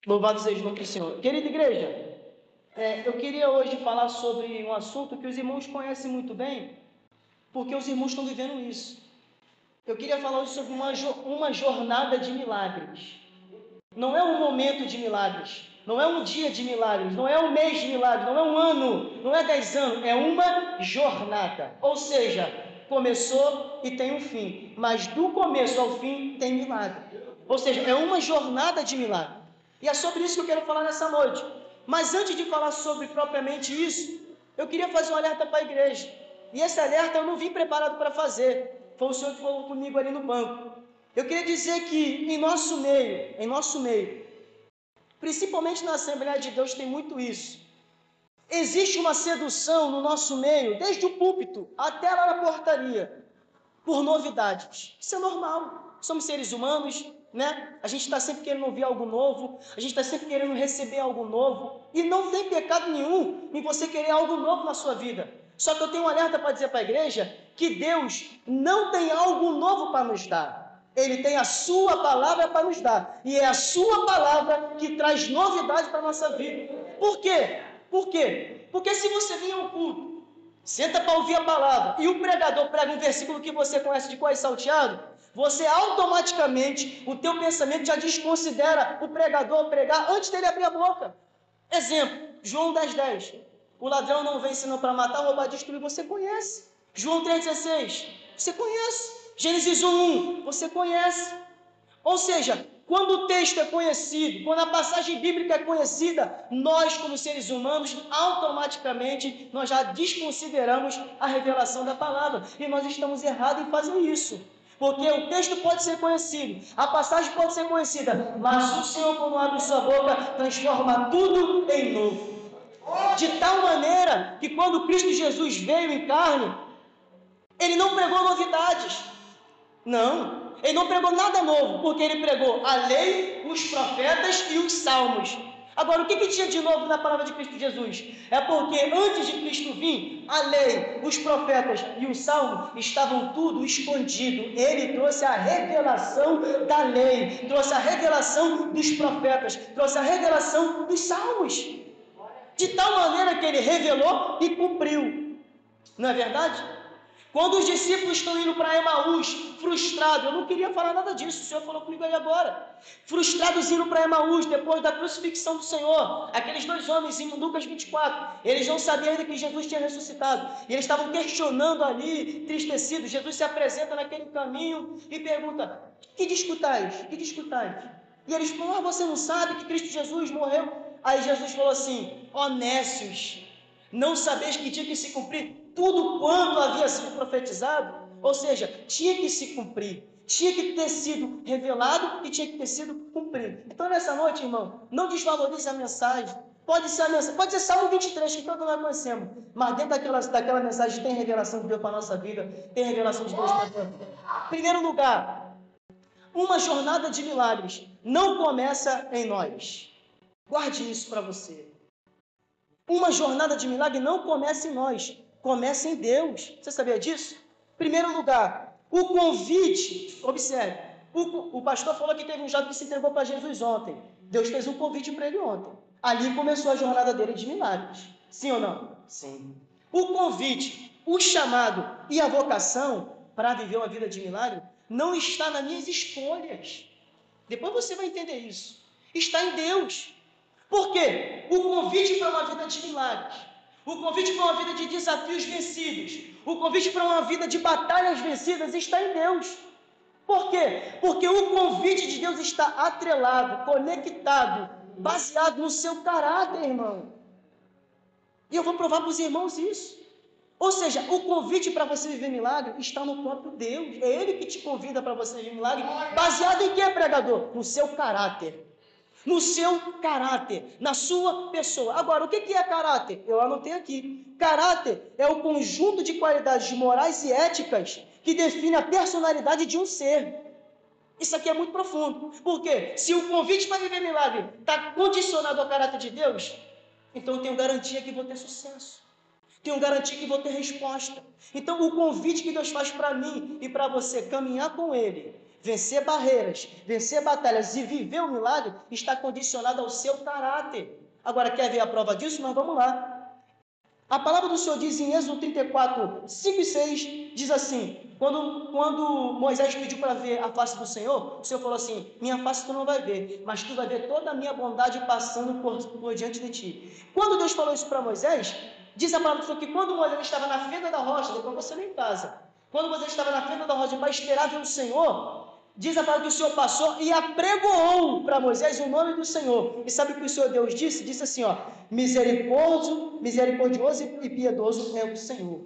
Louvado seja o nome do Senhor. Querida igreja, eu queria hoje falar sobre um assunto que os irmãos conhecem muito bem, porque os irmãos estão vivendo isso. Eu queria falar hoje sobre uma jornada de milagres. Não é um momento de milagres, não é um dia de milagres, não é um mês de milagres, não é um ano, não é 10 anos, é uma jornada. Ou seja, começou e tem um fim, mas do começo ao fim tem milagre. Ou seja, é uma jornada de milagre. E é sobre isso que eu quero falar nessa noite. Mas antes de falar sobre propriamente isso, eu queria fazer um alerta para a igreja. E esse alerta eu não vim preparado para fazer. Foi o Senhor que falou comigo ali no banco. Eu queria dizer que em nosso meio, principalmente na Assembleia de Deus, tem muito isso. Existe uma sedução no nosso meio, desde o púlpito até lá na portaria, por novidades. Isso é normal. Somos seres humanos, né? A gente está sempre querendo ouvir algo novo, a gente está sempre querendo receber algo novo, e não tem pecado nenhum em você querer algo novo na sua vida. Só que eu tenho um alerta para dizer para a igreja que Deus não tem algo novo para nos dar. Ele tem a sua palavra para nos dar. E é a sua palavra que traz novidade para a nossa vida. Por quê? Por quê? Porque se você vir ao culto, senta para ouvir a palavra e o pregador prega um versículo que você conhece de cor e salteado, você automaticamente, o teu pensamento já desconsidera o pregador pregar antes dele abrir a boca. Exemplo, João 10:10. O ladrão não vem senão para matar, roubar, destruir. Você conhece. João 3,16. Você conhece. Gênesis 1:1. Você conhece. Ou seja, quando o texto é conhecido, quando a passagem bíblica é conhecida, nós, como seres humanos, automaticamente, nós já desconsideramos a revelação da palavra. E nós estamos errados em fazer isso. Porque o texto pode ser conhecido, a passagem pode ser conhecida, mas o Senhor, quando abre sua boca, transforma tudo em novo. De tal maneira que quando Cristo Jesus veio em carne, ele não pregou novidades. Não, ele não pregou nada novo, porque ele pregou a lei, os profetas e os salmos. Agora, o que tinha de novo na palavra de Cristo Jesus? É porque antes de Cristo vir, a lei, os profetas e os salmos estavam tudo escondido. Ele trouxe a revelação da lei, trouxe a revelação dos profetas, trouxe a revelação dos salmos. De tal maneira que ele revelou e cumpriu. Não é verdade? Quando os discípulos estão indo para Emaús, frustrados, eu não queria falar nada disso, o Senhor falou comigo aí agora. Frustrados indo para Emaús, depois da crucifixão do Senhor, aqueles dois homens em Lucas 24, eles não sabiam ainda que Jesus tinha ressuscitado, e eles estavam questionando ali, entristecidos. Jesus se apresenta naquele caminho e pergunta: que discutais? Que discutais? E eles falam: você não sabe que Cristo Jesus morreu? Aí Jesus falou assim: ó nécios, não sabeis que tinha que se cumprir tudo quanto havia sido profetizado? Ou seja, tinha que se cumprir, tinha que ter sido revelado e tinha que ter sido cumprido. Então nessa noite, irmão, não desvalorize a mensagem. Pode ser Salmo 23, que todos nós conhecemos, mas dentro daquela mensagem tem revelação de Deus para a nossa vida, tem revelação de Deus para a tua vida. Em primeiro lugar, uma jornada de milagres não começa em nós. Guarde isso para você. Uma jornada de milagre não começa em nós, começa em Deus. Você sabia disso? Em primeiro lugar, o convite, observe, o pastor falou que teve um jovem que se entregou para Jesus ontem. Deus fez um convite para ele ontem. Ali começou a jornada dele de milagres. Sim ou não? Sim. O convite, o chamado e a vocação para viver uma vida de milagre não está nas minhas escolhas. Depois você vai entender isso. Está em Deus. Por quê? O convite para uma vida de milagres, o convite para uma vida de desafios vencidos, o convite para uma vida de batalhas vencidas está em Deus. Por quê? Porque o convite de Deus está atrelado, conectado, baseado no seu caráter, irmão. E eu vou provar para os irmãos isso. Ou seja, o convite para você viver milagre está no próprio Deus. É Ele que te convida para você viver milagre, baseado em quê, pregador? No seu caráter. No seu caráter, na sua pessoa. Agora, o que é caráter? Eu anotei aqui. Caráter é o conjunto de qualidades morais e éticas que define a personalidade de um ser. Isso aqui é muito profundo. Por quê? Se o convite para viver milagre está condicionado ao caráter de Deus, então eu tenho garantia que vou ter sucesso. Tenho garantia que vou ter resposta. Então, o convite que Deus faz para mim e para você caminhar com Ele, vencer barreiras, vencer batalhas e viver o milagre está condicionado ao seu caráter. Agora, quer ver a prova disso? Nós vamos lá. A palavra do Senhor diz em Êxodo 34, 5 e 6, diz assim, quando Moisés pediu para ver a face do Senhor, o Senhor falou assim, minha face tu não vai ver, mas tu vai ver toda a minha bondade passando por diante de ti. Quando Deus falou isso para Moisés, diz a palavra do Senhor que quando Moisés estava na fenda da rocha, depois você nem casa, quando Moisés estava na fenda da rocha para esperar ver o Senhor, diz a palavra que o Senhor passou e apregoou para Moisés o nome do Senhor. E sabe o que o Senhor Deus disse? Disse assim, ó, misericordioso e piedoso é o Senhor.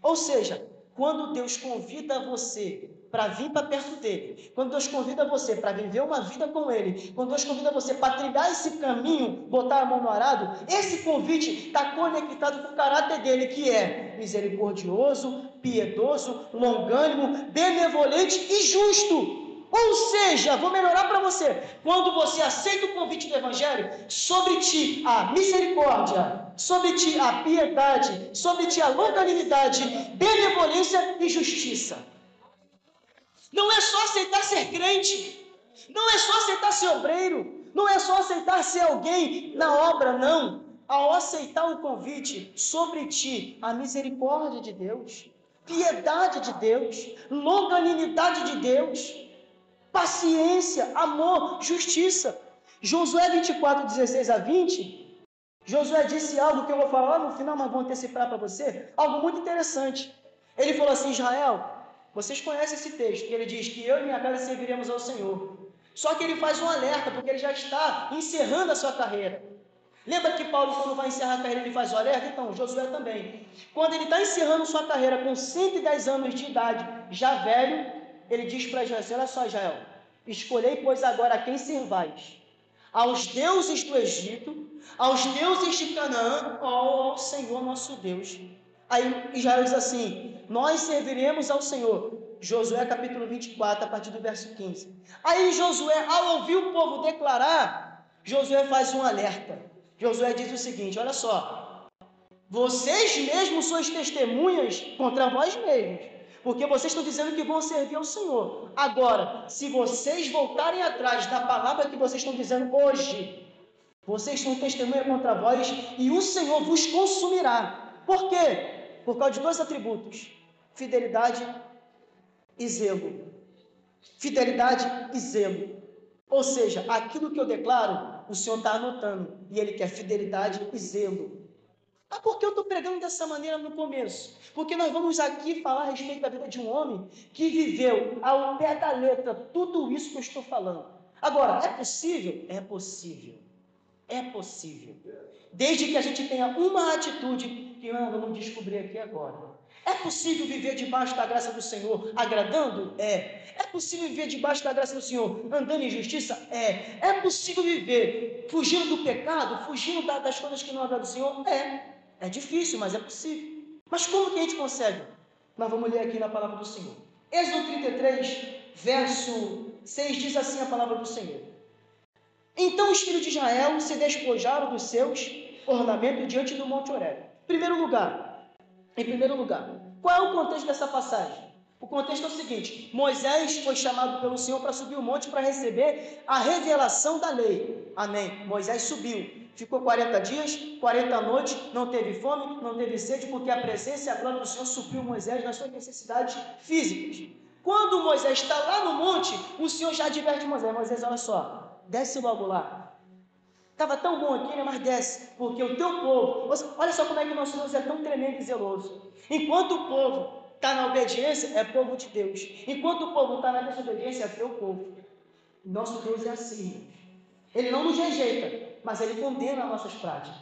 Ou seja, quando Deus convida você para vir para perto dele, quando Deus convida você para viver uma vida com ele, quando Deus convida você para trilhar esse caminho, botar a mão no arado, esse convite está conectado com o caráter dele, que é misericordioso, piedoso, longânimo, benevolente e justo. Ou seja, vou melhorar para você, quando você aceita o convite do Evangelho, sobre ti a misericórdia, sobre ti a piedade, sobre ti a longanimidade, benevolência e justiça. Não é só aceitar ser crente, não é só aceitar ser obreiro, não é só aceitar ser alguém na obra, não. Ao aceitar o convite, sobre ti a misericórdia de Deus, piedade de Deus, longanimidade de Deus, paciência, amor, justiça. Josué 24, 16 a 20, Josué disse algo que eu vou falar no final, mas vou antecipar para você, algo muito interessante. Ele falou assim, Israel, vocês conhecem esse texto, que ele diz que eu e minha casa serviremos ao Senhor. Só que ele faz um alerta, porque ele já está encerrando a sua carreira. Lembra que Paulo, quando vai encerrar a carreira, ele faz o alerta? Então, Josué também. Quando ele está encerrando sua carreira com 110 anos de idade, já velho, ele diz para Israel, olha só, Israel, escolhei, pois, agora a quem servais, aos deuses do Egito, aos deuses de Canaã, ou ao Senhor nosso Deus. Aí Israel diz assim, nós serviremos ao Senhor. Josué capítulo 24, a partir do verso 15. Aí Josué, ao ouvir o povo declarar, Josué faz um alerta. Josué diz o seguinte, olha só, vocês mesmos sois testemunhas contra vós mesmos, porque vocês estão dizendo que vão servir ao Senhor. Agora, se vocês voltarem atrás da palavra que vocês estão dizendo hoje, vocês são testemunha contra vós e o Senhor vos consumirá. Por quê? Por causa de dois atributos, fidelidade e zelo. Fidelidade e zelo. Ou seja, aquilo que eu declaro, o Senhor está anotando, e Ele quer fidelidade e zelo. Ah, por que eu estou pregando dessa maneira no começo? Porque nós vamos aqui falar a respeito da vida de um homem que viveu ao pé da letra tudo isso que eu estou falando. Agora, é possível? É possível. É possível. Desde que a gente tenha uma atitude que nós vamos descobrir aqui agora. É possível viver debaixo da graça do Senhor agradando? É. É possível viver debaixo da graça do Senhor andando em justiça? É. É possível viver fugindo do pecado, fugindo das coisas que não agradam ao Senhor? É. É difícil, mas é possível. Mas como que a gente consegue? Nós vamos ler aqui na palavra do Senhor. Êxodo 33, verso 6, diz assim a palavra do Senhor. Então os filhos de Israel se despojaram dos seus ornamentos diante do Monte Horebe. Em primeiro lugar, qual é o contexto dessa passagem? O contexto é o seguinte, Moisés foi chamado pelo Senhor para subir o monte para receber a revelação da lei. Amém. Moisés subiu, ficou 40 dias, 40 noites, não teve fome, não teve sede, porque a presença e a glória do Senhor supriu Moisés nas suas necessidades físicas. Quando Moisés está lá no monte, o Senhor já adverte Moisés, Moisés, olha só, desce logo lá. Estava tão bom aqui, né? Mas desce, porque o teu povo, olha só como é que o nosso Deus é tão tremendo e zeloso. Enquanto o povo está na obediência, é povo de Deus. Enquanto o povo está na desobediência, é teu povo. Nosso Deus é assim. Ele não nos rejeita, mas Ele condena as nossas práticas.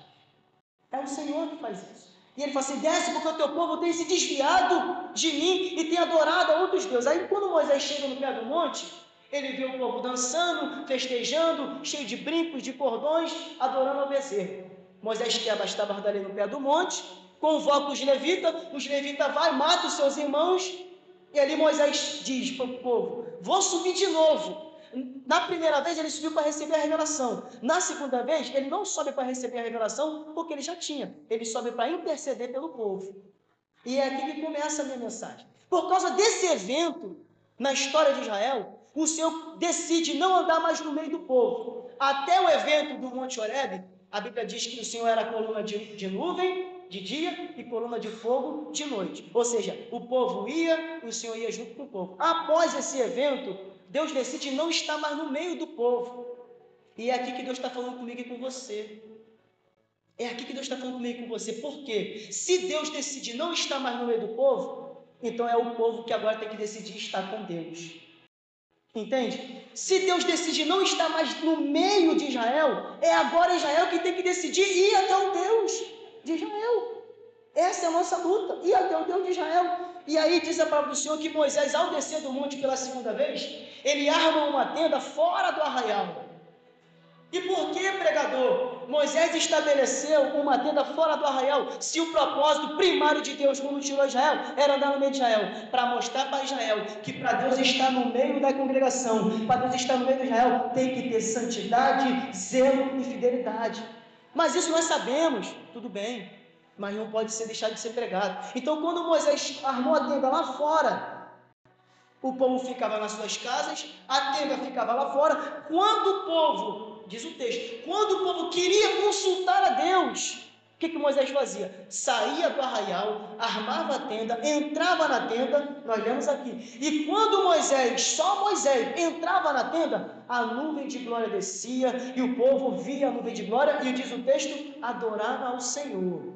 É o Senhor que faz isso. E Ele fala assim, desce porque o teu povo tem se desviado de mim e tem adorado a outros deuses. Aí quando Moisés chega no pé do monte, ele vê o povo dançando, festejando, cheio de brincos, de cordões, adorando ao bezerro. Moisés quebra as tábuas da lei no pé do monte, convoca os levitas vai, mata os seus irmãos, e ali Moisés diz para o povo, vou subir de novo. Na primeira vez ele subiu para receber a revelação, na segunda vez ele não sobe para receber a revelação, porque ele já tinha, ele sobe para interceder pelo povo. E é aqui que começa a minha mensagem. Por causa desse evento, na história de Israel, o Senhor decide não andar mais no meio do povo. Até o evento do Monte Horebe, a Bíblia diz que o Senhor era coluna de nuvem de dia e coluna de fogo de noite. Ou seja, o povo ia e o Senhor ia junto com o povo. Após esse evento, Deus decide não estar mais no meio do povo. E é aqui que Deus está falando comigo e com você. É aqui que Deus está falando comigo e com você. Por quê? Se Deus decide não estar mais no meio do povo, então é o povo que agora tem que decidir estar com Deus. Entende? Se Deus decide não estar mais no meio de Israel, é agora Israel que tem que decidir ir até o Deus de Israel. Essa é a nossa luta, ir até o Deus de Israel. E aí diz a palavra do Senhor que Moisés, ao descer do monte pela segunda vez, ele arma uma tenda fora do arraial. E por que, pregador, Moisés estabeleceu uma tenda fora do arraial, se o propósito primário de Deus, quando tirou Israel, era andar no meio de Israel? Para mostrar para Israel que para Deus estar no meio da congregação, para Deus estar no meio de Israel, tem que ter santidade, zelo e fidelidade. Mas isso nós sabemos, tudo bem, mas não pode ser deixado de ser pregado. Então, quando Moisés armou a tenda lá fora, o povo ficava nas suas casas, a tenda ficava lá fora. Quando o povo, diz o texto, quando o povo queria consultar a Deus, o que Moisés fazia? Saía do arraial, armava a tenda, entrava na tenda, nós lemos aqui. E quando Moisés, só Moisés, entrava na tenda, a nuvem de glória descia, e o povo via a nuvem de glória, e diz o texto, adorava ao Senhor.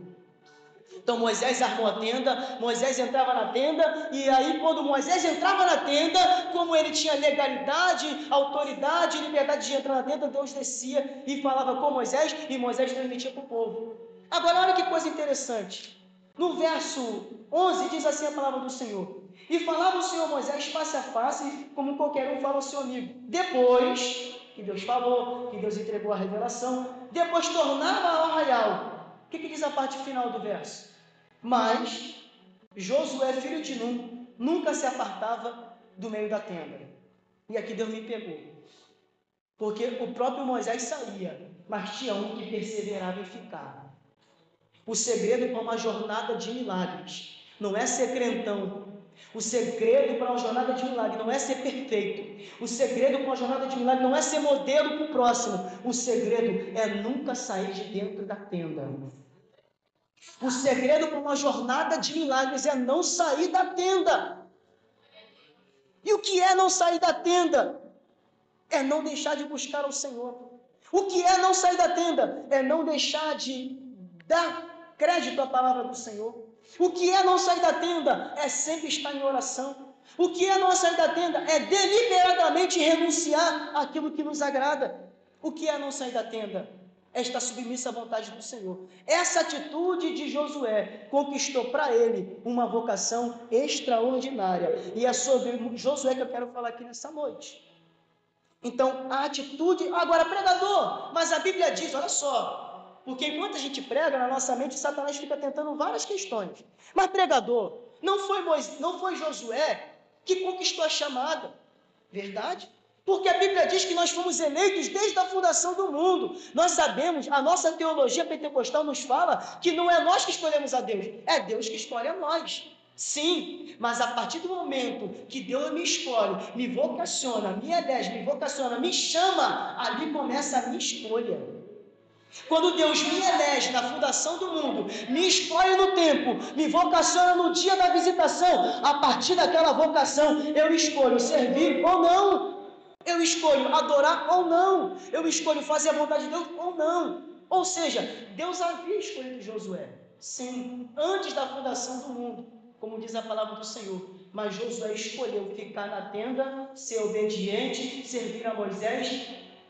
Então Moisés armou a tenda, Moisés entrava na tenda, e aí quando Moisés entrava na tenda, como ele tinha legalidade, autoridade, liberdade de entrar na tenda, Deus descia e falava com Moisés, e Moisés transmitia para o povo. Agora olha que coisa interessante, no verso 11 diz assim a palavra do Senhor: e falava o Senhor a Moisés face a face, como qualquer um fala ao seu amigo. Depois que Deus falou, que Deus entregou a revelação, depois tornava ao arraial. O que diz a parte final do verso? Mas Josué, filho de Nun, nunca se apartava do meio da tenda. E aqui Deus me pegou. Porque o próprio Moisés saía, mas tinha um que perseverava em ficar. O segredo para uma jornada de milagres não é ser crentão. O segredo para uma jornada de milagre não é ser perfeito. O segredo para uma jornada de milagre não é ser modelo para o próximo. O segredo é nunca sair de dentro da tenda. O segredo para uma jornada de milagres é não sair da tenda. E o que é não sair da tenda? É não deixar de buscar ao Senhor. O que é não sair da tenda? É não deixar de dar crédito à palavra do Senhor. O que é não sair da tenda? É sempre estar em oração. O que é não sair da tenda? É deliberadamente renunciar àquilo que nos agrada. O que é não sair da tenda? É estar submissa à vontade do Senhor. Essa atitude de Josué conquistou para ele uma vocação extraordinária. E é sobre Josué que eu quero falar aqui nessa noite. Então, a atitude... Agora, pregador, mas a Bíblia diz, olha só, porque enquanto a gente prega, na nossa mente, Satanás fica tentando várias questões. Mas, pregador, não foi Josué que conquistou a chamada. Verdade? Porque a Bíblia diz que nós fomos eleitos desde a fundação do mundo. Nós sabemos, a nossa teologia pentecostal nos fala que não é nós que escolhemos a Deus, é Deus que escolhe a nós. Sim, mas a partir do momento que Deus me escolhe, me vocaciona, me elege, me vocaciona, me chama, ali começa a minha escolha. Quando Deus me elege na fundação do mundo, me escolhe no tempo, me vocaciona no dia da visitação, a partir daquela vocação eu escolho servir ou não, eu escolho adorar ou não, eu escolho fazer a vontade de Deus ou não. Ou seja, Deus havia escolhido Josué, sim, antes da fundação do mundo, como diz a palavra do Senhor. Mas Josué escolheu ficar na tenda, ser obediente, servir a Moisés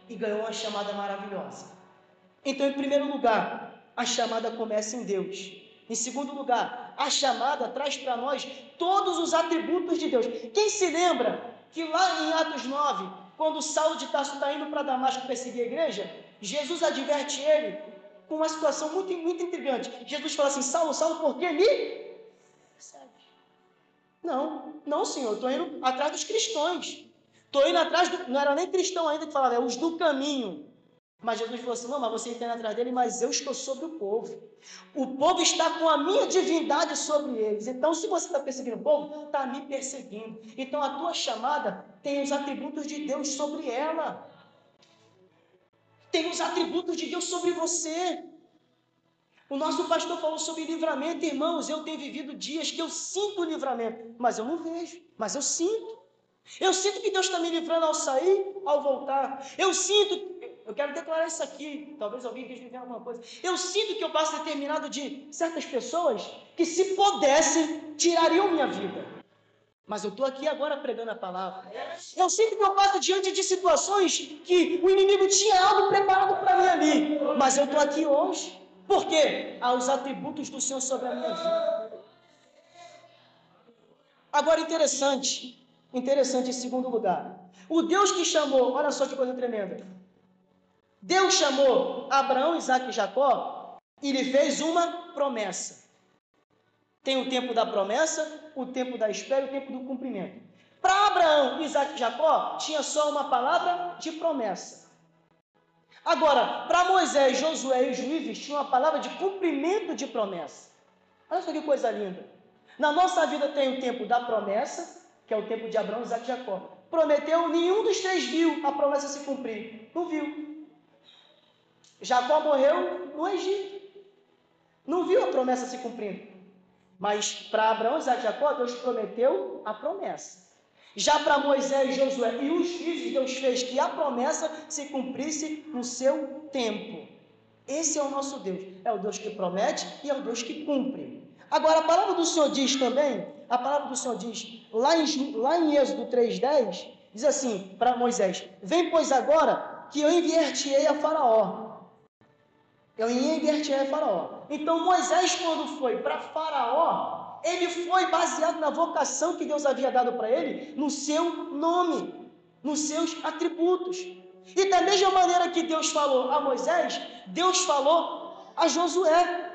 e ganhou uma chamada maravilhosa. Então, em primeiro lugar, a chamada começa em Deus. Em segundo lugar, a chamada traz para nós todos os atributos de Deus. Quem se lembra que lá em Atos 9, quando Saulo de Tarso está indo para Damasco perseguir a igreja, Jesus adverte ele com uma situação muito, muito intrigante. Jesus fala assim: Saulo, Saulo, por que me persegue? Não, Senhor, estou indo atrás dos cristãos. Estou indo atrás, não era nem cristão ainda que falava, é os do caminho. Mas Jesus falou assim, não, mas você entende atrás dele, mas eu estou sobre o povo. O povo está com a minha divindade sobre eles. Então, se você está perseguindo o povo, está me perseguindo. Então, a tua chamada tem os atributos de Deus sobre ela. Tem os atributos de Deus sobre você. O nosso pastor falou sobre livramento, irmãos. Eu tenho vivido dias que eu sinto o livramento, mas eu não vejo, mas eu sinto. Eu sinto que Deus está me livrando ao sair, ao voltar. Eu quero declarar isso aqui, talvez alguém esteja vivendo alguma coisa. Eu sinto que eu passo determinado de certas pessoas que, se pudessem, tirariam minha vida. Mas eu estou aqui agora pregando a palavra. Eu sinto que eu passo diante de situações que o inimigo tinha algo preparado para mim ali. Mas eu estou aqui hoje. Por quê? Há os atributos do Senhor sobre a minha vida. Agora, interessante em segundo lugar. O Deus que chamou, olha só que coisa tremenda. Deus chamou Abraão, Isaac e Jacó e lhe fez uma promessa. Tem o tempo da promessa, o tempo da espera e o tempo do cumprimento. Para Abraão, Isaac e Jacó, tinha só uma palavra de promessa. Agora, para Moisés, Josué e os juízes, tinha uma palavra de cumprimento de promessa. Olha só que coisa linda. Na nossa vida tem o tempo da promessa, que é o tempo de Abraão, Isaac e Jacó. Prometeu, nenhum dos três viu a promessa se cumprir. Não viu. Jacó morreu no Egito. Não viu a promessa se cumprindo. Mas para Abraão, Isaac e Jacó, Deus prometeu a promessa. Já para Moisés, Josué e os filhos, Deus fez que a promessa se cumprisse no seu tempo. Esse é o nosso Deus. É o Deus que promete e é o Deus que cumpre. Agora, a palavra do Senhor diz também, a palavra do Senhor diz, lá em Êxodo 3,10, diz assim para Moisés, vem, pois, agora, que eu enviar-te-ei a Faraó. Eu enviar-te-ei a Faraó. Então, Moisés, quando foi para Faraó, ele foi baseado na vocação que Deus havia dado para ele, no seu nome, nos seus atributos. E da mesma maneira que Deus falou a Moisés, Deus falou a Josué.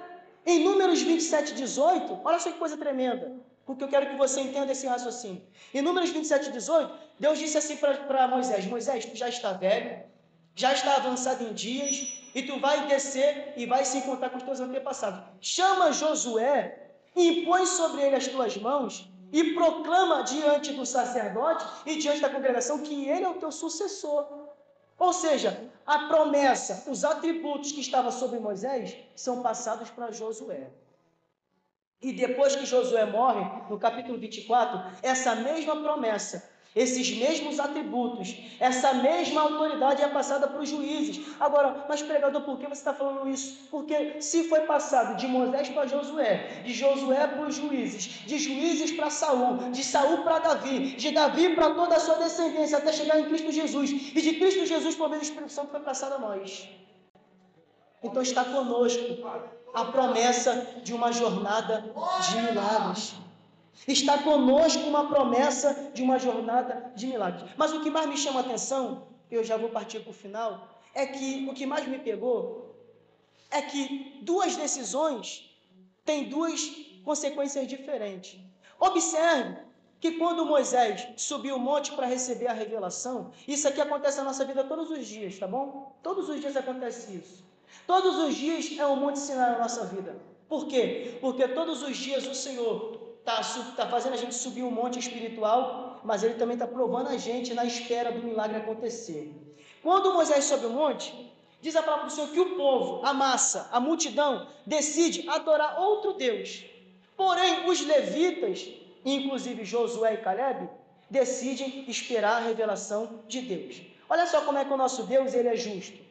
Em Números 27, 18, olha só que coisa tremenda, porque eu quero que você entenda esse raciocínio. Em Números 27, 18, Deus disse assim para Moisés, Moisés, tu já está velho, já está avançado em dias, e tu vai descer e vai se encontrar com os teus antepassados. Chama Josué, impõe sobre ele as tuas mãos, e proclama diante do sacerdote e diante da congregação que ele é o teu sucessor. Ou seja, a promessa, os atributos que estavam sobre Moisés são passados para Josué. E depois que Josué morre, no capítulo 24, essa mesma promessa, esses mesmos atributos, essa mesma autoridade é passada para os juízes. Agora, mas pregador, por que você está falando isso? Porque se foi passado de Moisés para Josué, de Josué para os juízes, de juízes para Saul, de Saul para Davi, de Davi para toda a sua descendência, até chegar em Cristo Jesus, e de Cristo Jesus, por meio do Espírito Santo, foi passado a nós. Então está conosco a promessa de uma jornada de milagres. Está conosco uma promessa de uma jornada de milagres. Mas o que mais me chama a atenção, eu já vou partir para o final, é que o que mais me pegou é que duas decisões têm duas consequências diferentes. Observe que quando Moisés subiu o monte para receber a revelação, isso aqui acontece na nossa vida todos os dias, tá bom? Todos os dias acontece isso. Todos os dias é um monte Sinai na nossa vida. Por quê? Porque todos os dias o Senhor está fazendo a gente subir um monte espiritual, mas Ele também está provando a gente na espera do milagre acontecer. Quando Moisés sobe o monte, diz a palavra do Senhor que o povo, a massa, a multidão, decide adorar outro Deus. Porém, os levitas, inclusive Josué e Caleb, decidem esperar a revelação de Deus. Olha só como é que o nosso Deus ele é justo.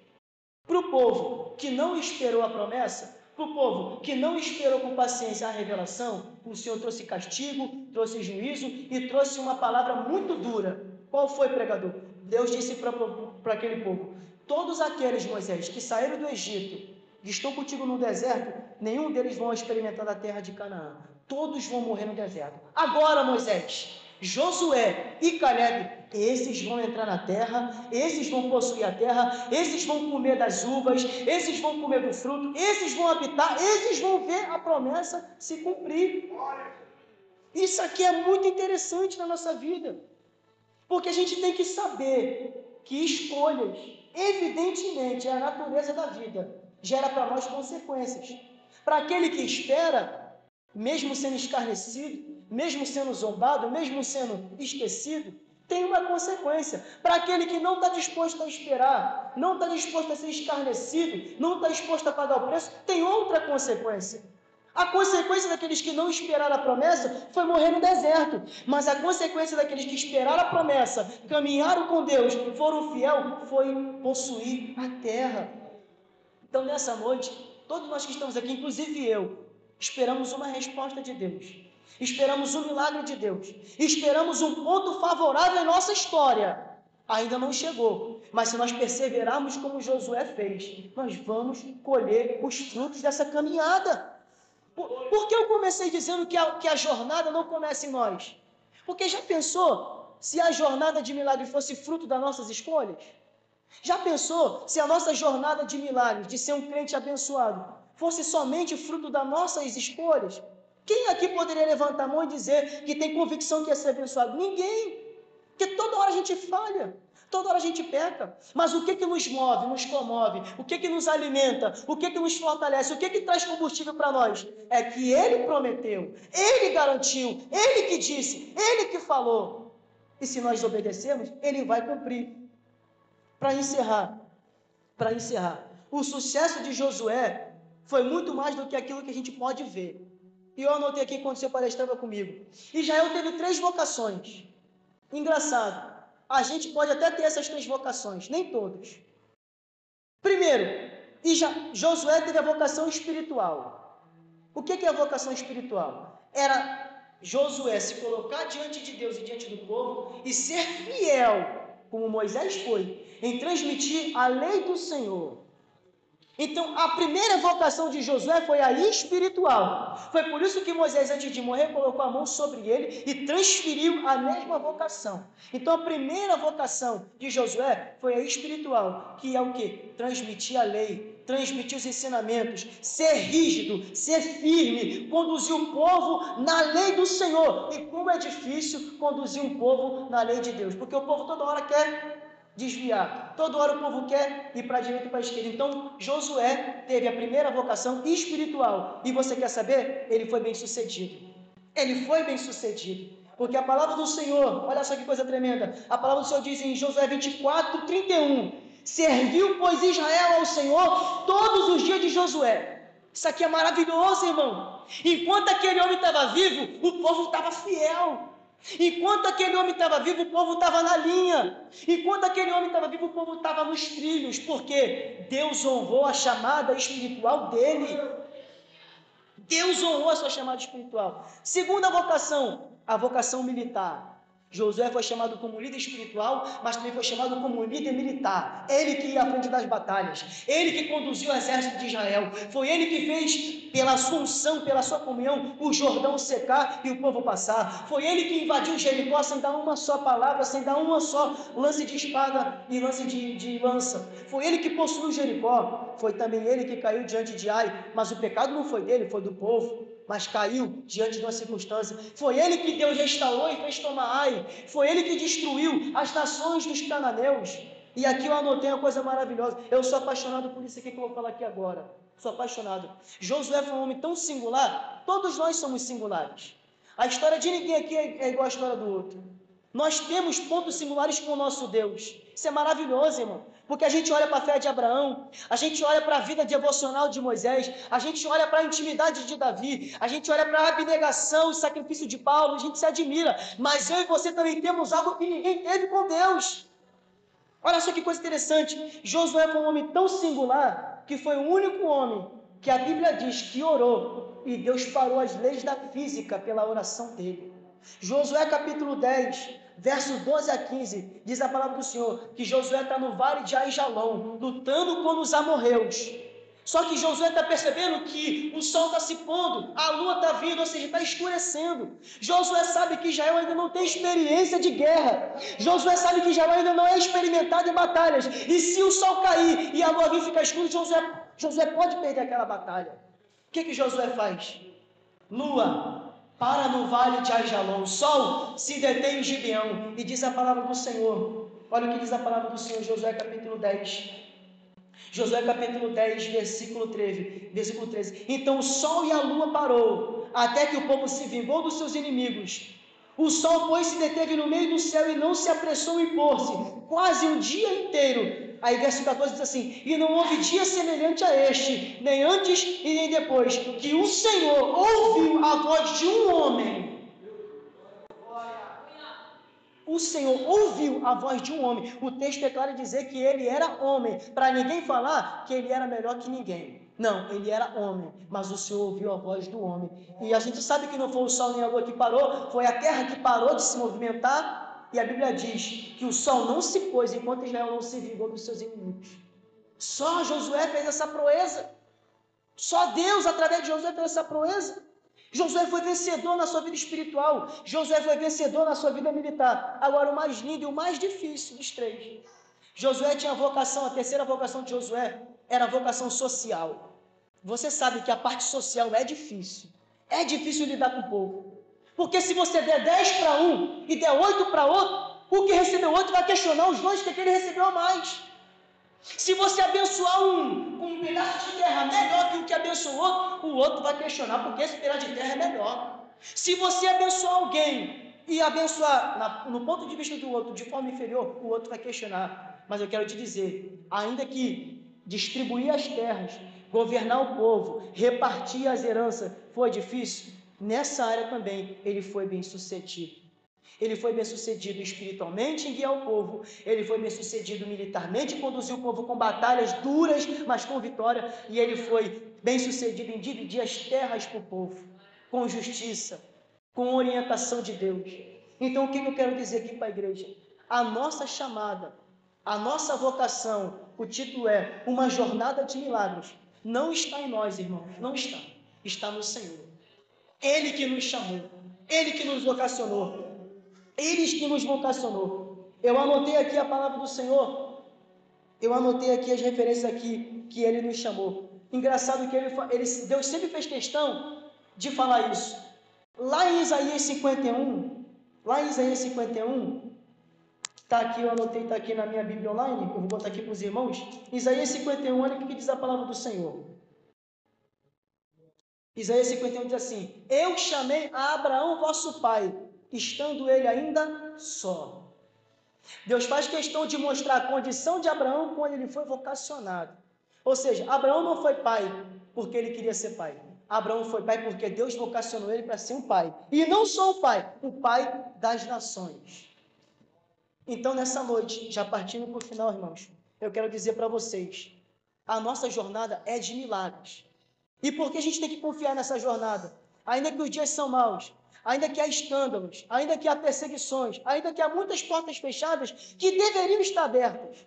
Para o povo que não esperou a promessa, para o povo que não esperou com paciência a revelação, o Senhor trouxe castigo, trouxe juízo e trouxe uma palavra muito dura. Qual foi, pregador? Deus disse para aquele povo, todos aqueles, Moisés, que saíram do Egito, que estão contigo no deserto, nenhum deles vão experimentar a terra de Canaã. Todos vão morrer no deserto. Agora, Moisés, Josué e Caleb, esses vão entrar na terra, esses vão possuir a terra, esses vão comer das uvas, esses vão comer do fruto, esses vão habitar, esses vão ver a promessa se cumprir. Isso aqui é muito interessante na nossa vida, porque a gente tem que saber que escolhas evidentemente, é a natureza da vida, gera para nós consequências. Para aquele que espera, mesmo sendo escarnecido, mesmo sendo zombado, mesmo sendo esquecido, tem uma consequência. Para aquele que não está disposto a esperar, não está disposto a ser escarnecido, não está disposto a pagar o preço, tem outra consequência. A consequência daqueles que não esperaram a promessa foi morrer no deserto. Mas a consequência daqueles que esperaram a promessa, caminharam com Deus, foram fiel, foi possuir a terra. Então, nessa noite, todos nós que estamos aqui, inclusive eu, esperamos uma resposta de Deus. Esperamos um milagre de Deus. Esperamos um ponto favorável em nossa história. Ainda não chegou. Mas se nós perseverarmos como Josué fez, nós vamos colher os frutos dessa caminhada. Por que eu comecei dizendo que a jornada não começa em nós? Porque já pensou se a jornada de milagre fosse fruto das nossas escolhas? Já pensou se a nossa jornada de milagre, de ser um crente abençoado, fosse somente fruto das nossas escolhas? Quem aqui poderia levantar a mão e dizer que tem convicção que ia ser abençoado? Ninguém. Porque toda hora a gente falha. Toda hora a gente peca. Mas o que nos move, nos comove? O que nos alimenta? O que nos fortalece? O que traz combustível para nós? É que Ele prometeu, Ele garantiu, Ele que disse, Ele que falou. E se nós obedecermos, Ele vai cumprir. Para encerrar, o sucesso de Josué foi muito mais do que aquilo que a gente pode ver. E eu anotei aqui quando seu pai estava comigo. Israel teve 3 vocações. Engraçado. A gente pode até ter essas 3 vocações, nem todos. Primeiro, Josué teve a vocação espiritual. O que é a vocação espiritual? Era Josué se colocar diante de Deus e diante do povo e ser fiel, como Moisés foi, em transmitir a lei do Senhor. Então, a primeira vocação de Josué foi a espiritual. Foi por isso que Moisés, antes de morrer, colocou a mão sobre ele e transferiu a mesma vocação. Então, a primeira vocação de Josué foi a espiritual, que é o quê? Transmitir a lei, transmitir os ensinamentos, ser rígido, ser firme, conduzir o povo na lei do Senhor. E como é difícil conduzir um povo na lei de Deus, porque o povo toda hora quer desviar. Toda hora o povo quer ir para a direita e para a esquerda. Então, Josué teve a primeira vocação espiritual. E você quer saber? Ele foi bem sucedido. Ele foi bem sucedido. Porque a palavra do Senhor, olha só que coisa tremenda. A palavra do Senhor diz em Josué 24, 31. Serviu, pois, Israel ao Senhor todos os dias de Josué. Isso aqui é maravilhoso, irmão. Enquanto aquele homem estava vivo, o povo estava fiel. Enquanto aquele homem estava vivo, o povo estava na linha. Enquanto aquele homem estava vivo, o povo estava nos trilhos. Porque Deus honrou a chamada espiritual dele. Deus honrou a sua chamada espiritual. Segunda vocação, a vocação militar. Josué foi chamado como líder espiritual, mas também foi chamado como líder militar. Ele que ia à frente das batalhas. Ele que conduziu o exército de Israel. Foi ele que fez, pela sua unção, pela sua comunhão, o Jordão secar e o povo passar. Foi ele que invadiu Jericó sem dar uma só palavra, sem dar uma só lance de espada e lance de lança. Foi ele que possuiu Jericó. Foi também ele que caiu diante de Ai. Mas o pecado não foi dele, foi do povo. Mas caiu diante de uma circunstância. Foi ele que Deus restaurou e fez tomar Ai. Foi ele que destruiu as nações dos cananeus. E aqui eu anotei uma coisa maravilhosa. Eu sou apaixonado por isso aqui que eu vou falar aqui agora. Sou apaixonado. Josué foi um homem tão singular. Todos nós somos singulares. A história de ninguém aqui é igual a história do outro. Nós temos pontos singulares com o nosso Deus. Isso é maravilhoso, irmão. Porque a gente olha para a fé de Abraão, a gente olha para a vida devocional de Moisés, a gente olha para a intimidade de Davi, a gente olha para a abnegação e sacrifício de Paulo, a gente se admira. Mas eu e você também temos algo que ninguém teve com Deus. Olha só que coisa interessante. Josué foi um homem tão singular que foi o único homem que a Bíblia diz que orou e Deus parou as leis da física pela oração dele. Josué capítulo 10, versos 12 a 15, diz a palavra do Senhor, que Josué está no vale de Aijalon, lutando com os amorreus. Só que Josué está percebendo que o sol está se pondo, a lua está vindo, ou seja, está escurecendo. Josué sabe que Israel ainda não tem experiência de guerra. Josué sabe que Israel ainda não é experimentado em batalhas. E se o sol cair e a lua vir ficar escura, Josué pode perder aquela batalha. O que Josué faz? Lua, para no vale de Aijalon. Sol, se detém em Gibeão. E diz a palavra do Senhor. Olha o que diz a palavra do Senhor, Josué capítulo 10. Josué capítulo 10, versículo 13. Então o sol e a lua parou, até que o povo se vingou dos seus inimigos. O sol, pois, se deteve no meio do céu e não se apressou em pôr-se, quase um dia inteiro. Aí verso 14 diz assim: e não houve dia semelhante a este, nem antes e nem depois, que o Senhor ouviu a voz de um homem. O Senhor ouviu a voz de um homem. O texto é claro dizer que ele era homem, para ninguém falar que ele era melhor que ninguém. Não, ele era homem, mas o Senhor ouviu a voz do homem. E a gente sabe que não foi o sol nem a lua que parou, foi a terra que parou de se movimentar. E a Bíblia diz que o sol não se pôs enquanto Israel não se vingou dos seus inimigos. Só Josué fez essa proeza. Só Deus, através de Josué, fez essa proeza. Josué foi vencedor na sua vida espiritual. Josué foi vencedor na sua vida militar. Agora, o mais lindo e o mais difícil dos três. Josué tinha a vocação, a terceira vocação de Josué era a vocação social. Você sabe que a parte social é difícil. É difícil lidar com o povo. Porque se você der 10 para um e der 8 para outro, o que recebeu 8 vai questionar os dois que ele recebeu a mais. Se você abençoar um pedaço de terra melhor que o que abençoou, o outro vai questionar porque esse pedaço de terra é melhor. Se você abençoar alguém e abençoar no ponto de vista do outro de forma inferior, o outro vai questionar. Mas eu quero te dizer, ainda que distribuir as terras, governar o povo, repartir as heranças foi difícil, nessa área também ele foi bem sucedido. Ele foi bem sucedido espiritualmente em guiar o povo, ele foi bem sucedido militarmente em conduzir o povo com batalhas duras, mas com vitória, e ele foi bem sucedido em dividir as terras para o povo, com justiça, com orientação de Deus. Então o que eu quero dizer aqui para a igreja? A nossa chamada, a nossa vocação, o título é Uma Jornada de Milagres, não está em nós, irmãos, não está, está no Senhor. Ele que nos chamou, Ele que nos vocacionou, eles que nos vocacionou. Eu anotei aqui a palavra do Senhor, eu anotei aqui as referências aqui que Ele nos chamou. Engraçado que Deus sempre fez questão de falar isso. Lá em Isaías 51, está aqui, eu anotei, está aqui na minha Bíblia online, eu vou botar aqui para os irmãos. Isaías 51, olha o que diz a palavra do Senhor. Isaías 51 diz assim: eu chamei a Abraão vosso pai, estando ele ainda só. Deus faz questão de mostrar a condição de Abraão quando ele foi vocacionado. Ou seja, Abraão não foi pai porque ele queria ser pai. Abraão foi pai porque Deus vocacionou ele para ser um pai. E não só o pai das nações. Então, nessa noite, já partindo para o final, irmãos, eu quero dizer para vocês, a nossa jornada é de milagres. E por que a gente tem que confiar nessa jornada? Ainda que os dias são maus, ainda que há escândalos, ainda que há perseguições, ainda que há muitas portas fechadas que deveriam estar abertas.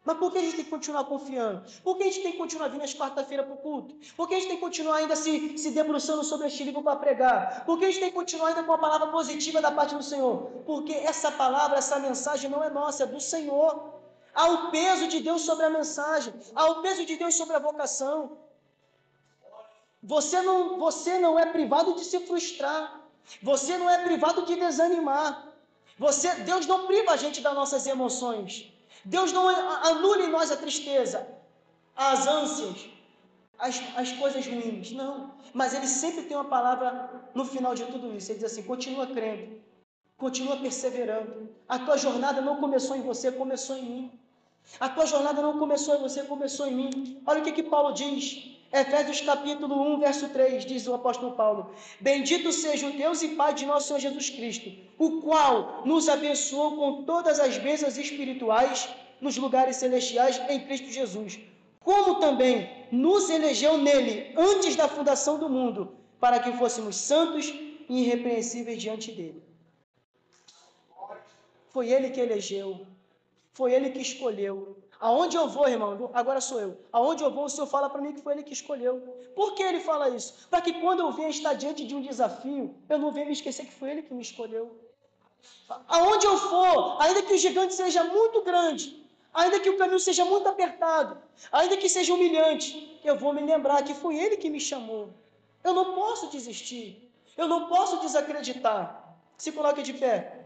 Mas por que a gente tem que continuar confiando? Por que a gente tem que continuar vindo às quarta-feiras para o culto? Por que a gente tem que continuar ainda se debruçando sobre este livro para pregar? Por que a gente tem que continuar ainda com a palavra positiva da parte do Senhor? Porque essa palavra, essa mensagem não é nossa, é do Senhor. Há o peso de Deus sobre a mensagem, há o peso de Deus sobre a vocação. Você não é privado de se frustrar. Você não é privado de desanimar. Deus não priva a gente das nossas emoções. Deus não anula em nós a tristeza, as ânsias, as coisas ruins. Não. Mas Ele sempre tem uma palavra no final de tudo isso. Ele diz assim: continua crendo, continua perseverando. A tua jornada não começou em você, começou em mim. A tua jornada não começou em você, começou em mim. Olha o que Paulo diz. Efésios capítulo 1, verso 3, diz o apóstolo Paulo: bendito seja o Deus e Pai de nosso Senhor Jesus Cristo, o qual nos abençoou com todas as bênçãos espirituais nos lugares celestiais em Cristo Jesus, como também nos elegeu nele antes da fundação do mundo, para que fôssemos santos e irrepreensíveis diante dele. Foi ele que elegeu, foi ele que escolheu. Aonde eu vou, irmão, agora sou eu. Aonde eu vou, o Senhor fala para mim que foi Ele que escolheu. Por que Ele fala isso? Para que quando eu venha estar diante de um desafio, eu não venha me esquecer que foi Ele que me escolheu. Aonde eu for, ainda que o gigante seja muito grande, ainda que o caminho seja muito apertado, ainda que seja humilhante, eu vou me lembrar que foi Ele que me chamou. Eu não posso desistir. Eu não posso desacreditar. Se coloque de pé.